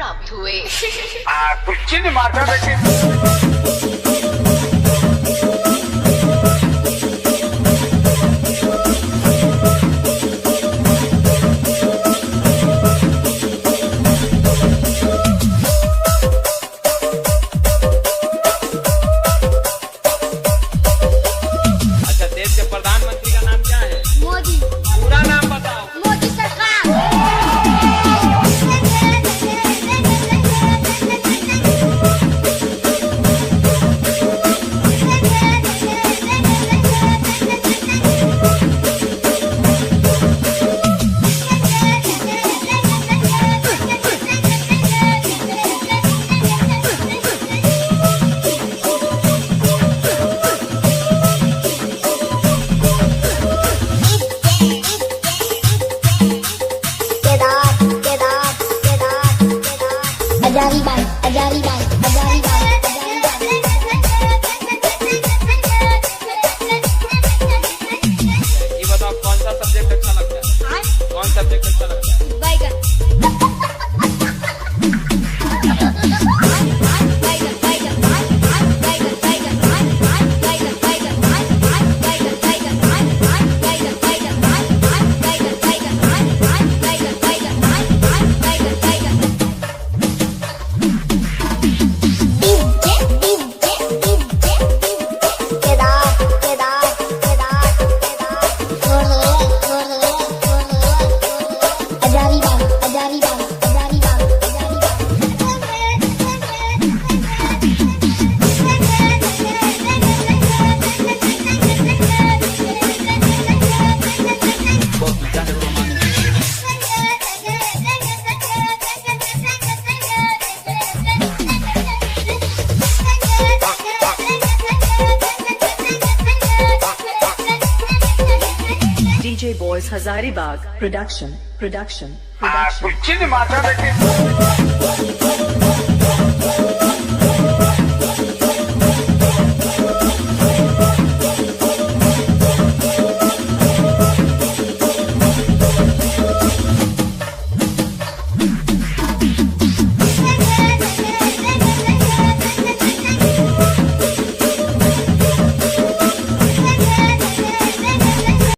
प्राप्त हुए। कुछ नहीं मारता बेटे। अच्छा, देश के प्रधानमंत्री का नाम क्या है? मोदी। पूरा नाम बताओ। मोदी सरकार। हजारीबाग, हजारीबाग, हजारीबाग, ये बताओ कौन सा सब्जेक्ट अच्छा लगता है? कौन सब्जेक्ट अच्छा लगता है? बैगन। DJ Boys Hazaribagh production. कुछ नहीं मारता बेटे।